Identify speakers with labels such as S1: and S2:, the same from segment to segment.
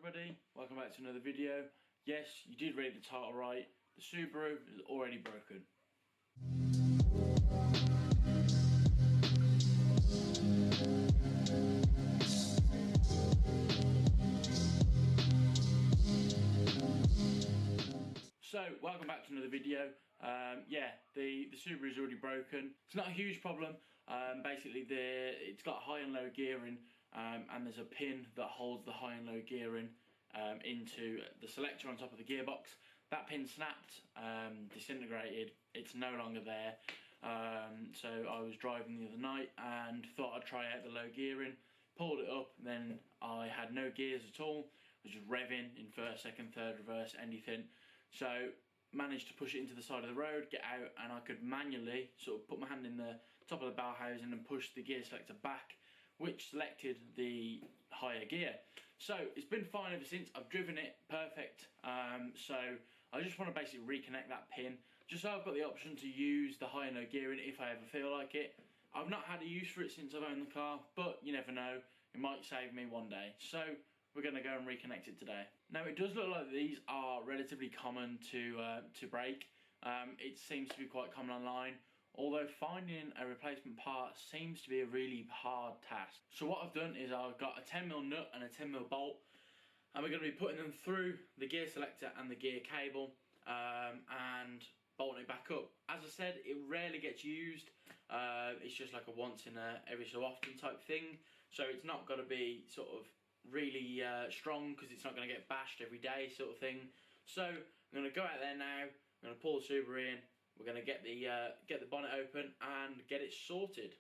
S1: everybody, welcome back to another video. Yes, you did read the title right, the Subaru is already broken. So, welcome back to another video. Yeah, the Subaru is already broken. It's not a huge problem. Basically, it's got high and low gearing, and there's a pin that holds the high and low gearing into the selector on top of the gearbox. That pin snapped, disintegrated. It's no longer there. So I was driving the other night and thought I'd try out the low gearing. Pulled it up, and then I had no gears at all. I was just revving in first, second, third, reverse, anything. So managed to push it into the side of the road, get out, and I could manually sort of put my hand in the top of the bell housing and push the gear selector back, which selected the higher gear. So it's been fine ever since. I've driven it perfect. So I just want to basically reconnect that pin, just so I've got the option to use the high and low gearing if I ever feel like it. I've not had a use for it since I've owned the car, but you never know, it might save me one day. So we're going to go and reconnect it today. Now it does look like these are relatively common to break. It seems to be quite common online, although finding a replacement part seems to be a really hard task. So what I've done is I've got a 10mm nut and a 10mm bolt, and we're going to be putting them through the gear selector and the gear cable and bolting it back up. As I said, it rarely gets used. It's just like a once in a every so often type thing, so it's not got to be sort of really strong, because it's not going to get bashed every day sort of thing. So I'm going to go out there now, I'm going to pull the Subaru in, we're going to get the bonnet open and get it sorted.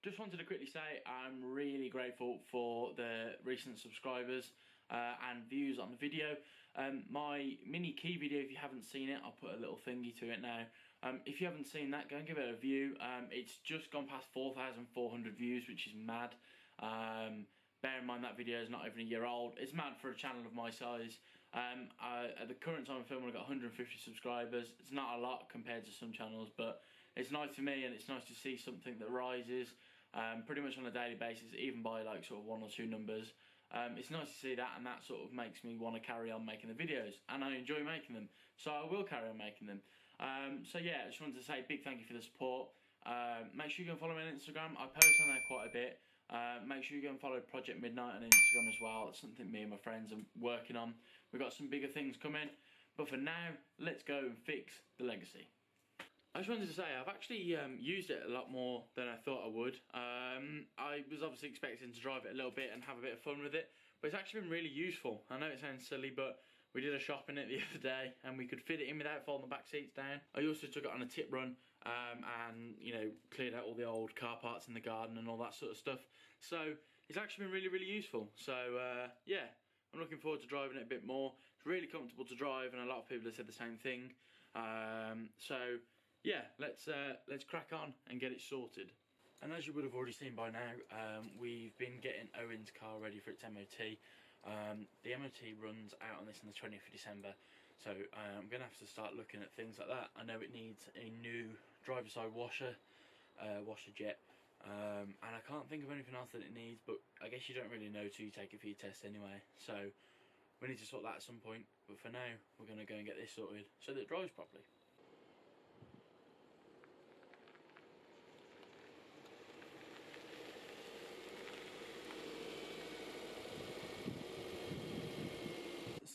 S1: Just wanted to quickly say I'm really grateful for the recent subscribers and views on the video. My mini key video, if you haven't seen it, I'll put a little thingy to it now. If you haven't seen that, go and give it a view. It's just gone past 4,400 views, which is mad. Bear in mind that video is not even a year old. It's mad for a channel of my size. At the current time of filming, I've got 150 subscribers. It's not a lot compared to some channels, but it's nice for me, and it's nice to see something that rises pretty much on a daily basis, even by like sort of 1 or 2 numbers. It's nice to see that, and that sort of makes me want to carry on making the videos, and I enjoy making them, so I will carry on making them. So yeah, I just wanted to say a big thank you for the support. Make sure you go and follow me on Instagram. I post on there quite a bit. Make sure you go and follow ProjectMidnight on Instagram as well. It's something me and my friends are working on. We've got some bigger things coming, but for now, let's go and fix the Legacy. I just wanted to say I've actually used it a lot more than I thought I would. I was obviously expecting to drive it a little bit and have a bit of fun with it, but it's actually been really useful. I know it sounds silly, but we did a shop in it the other day and we could fit it in without folding the back seats down. I also took it on a tip run and, you know, cleared out all the old car parts in the garden and all that sort of stuff. So it's actually been really, really useful. So yeah, I'm looking forward to driving it a bit more. It's really comfortable to drive, and a lot of people have said the same thing. So yeah, let's crack on and get it sorted. And as you would have already seen by now, we've been getting Owen's car ready for its MOT. The MOT runs out on this on the 20th of December, so I'm going to have to start looking at things like that. I know it needs a new driver side washer jet, and I can't think of anything else that it needs, but I guess you don't really know till you take it for your test anyway, so we need to sort that at some point. But for now, we're going to go and get this sorted so that it drives properly.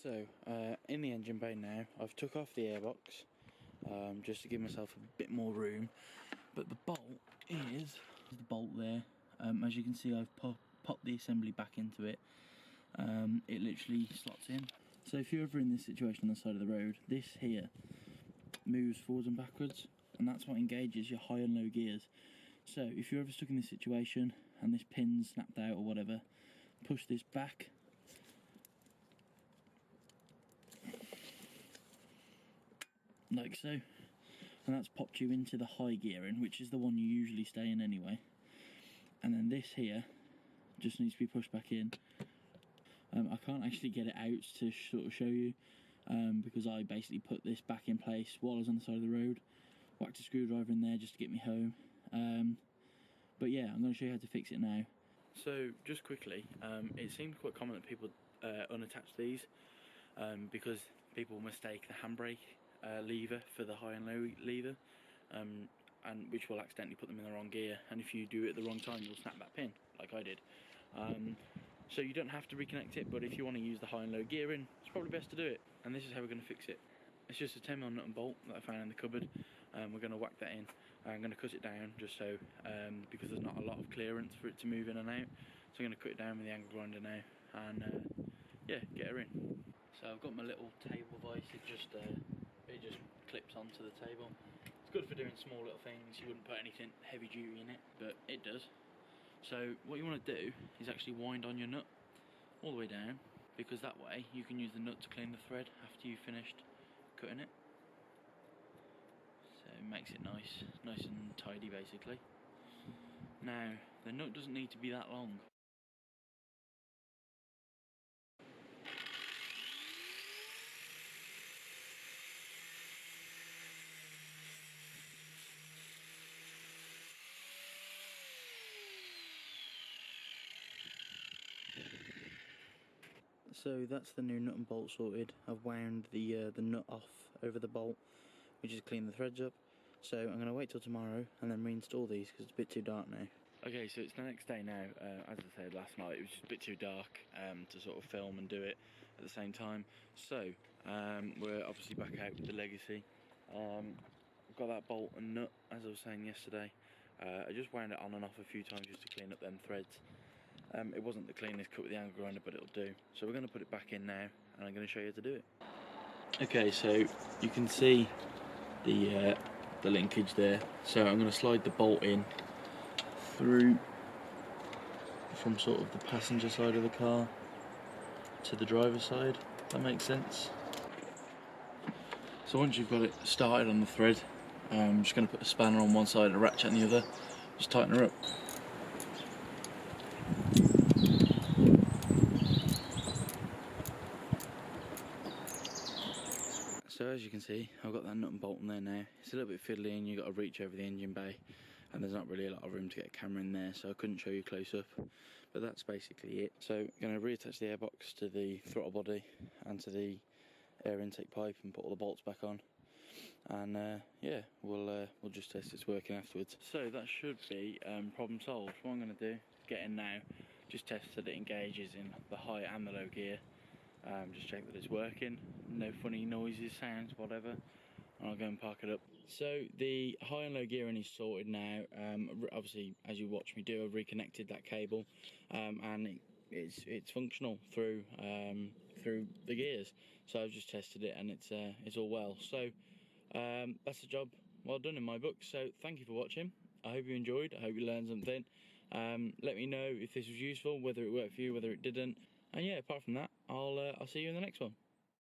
S1: So, in the engine bay now, I've took off the airbox just to give myself a bit more room, but the bolt is the bolt there. As you can see, I've popped the assembly back into it. It literally slots in. So if you're ever in this situation on the side of the road, this here moves forwards and backwards, and that's what engages your high and low gears. So if you're ever stuck in this situation and this pin's snapped out or whatever, push this back, like so, and that's popped you into the high gearing, which is the one you usually stay in anyway. And then this here just needs to be pushed back in. I can't actually get it out to sort of show you because I basically put this back in place while I was on the side of the road, whacked a screwdriver in there just to get me home. But yeah, I'm going to show you how to fix it now. So just quickly, it seems quite common that people unattach these because people mistake the handbrake lever for the high and low lever, and which will accidentally put them in the wrong gear, and if you do it at the wrong time you'll snap that pin like I did. So you don't have to reconnect it, but if you want to use the high and low gearing, it's probably best to do it. And this is how we're going to fix it. It's just a 10mm nut and bolt that I found in the cupboard. We're going to whack that in. I'm going to cut it down just so, because there's not a lot of clearance for it to move in and out. So I'm going to cut it down with the angle grinder now, and yeah, get her in. So I've got my little table vise. It just clips onto the table. It's good for doing small little things. You wouldn't put anything heavy duty in it, but it does. So what you want to do is actually wind on your nut all the way down, because that way you can use the nut to clean the thread after you've finished cutting it. So it makes it nice and tidy basically. Now the nut doesn't need to be that long. So that's the new nut and bolt sorted. I've wound the nut off over the bolt, which has cleaned the threads up. So I'm going to wait till tomorrow and then reinstall these because it's a bit too dark now. Okay, so it's the next day now. As I said last night, it was just a bit too dark to sort of film and do it at the same time. So we're obviously back out with the Legacy. I've got that bolt and nut, as I was saying yesterday. I just wound it on and off a few times just to clean up them threads. It wasn't the cleanest cut with the angle grinder, but it'll do. So we're going to put it back in now, and I'm going to show you how to do it. Okay, so you can see the linkage there. So I'm going to slide the bolt in through from sort of the passenger side of the car to the driver's side. If that makes sense. So once you've got it started on the thread, I'm just going to put a spanner on one side and a ratchet on the other. Just tighten her up. So as you can see, I've got that nut and bolt in there now. It's a little bit fiddly and you've got to reach over the engine bay, and there's not really a lot of room to get a camera in there, so I couldn't show you close up, but that's basically it. So I'm going to reattach the airbox to the throttle body and to the air intake pipe and put all the bolts back on, and yeah, we'll just test it's working afterwards. So that should be problem solved. What I'm going to do is get in now, just test that it engages in the high and the low gear. Just check that it's working, no funny noises, sounds, whatever, and I'll go and park it up. So the high and low gearing is sorted now. Obviously, as you watch me do, I've reconnected that cable, and it's functional through the gears. So I've just tested it, and it's all well. So that's the job well done in my book. So thank you for watching. I hope you enjoyed. I hope you learned something. Let me know if this was useful, whether it worked for you, whether it didn't. And yeah, apart from that, I'll see you in the next one.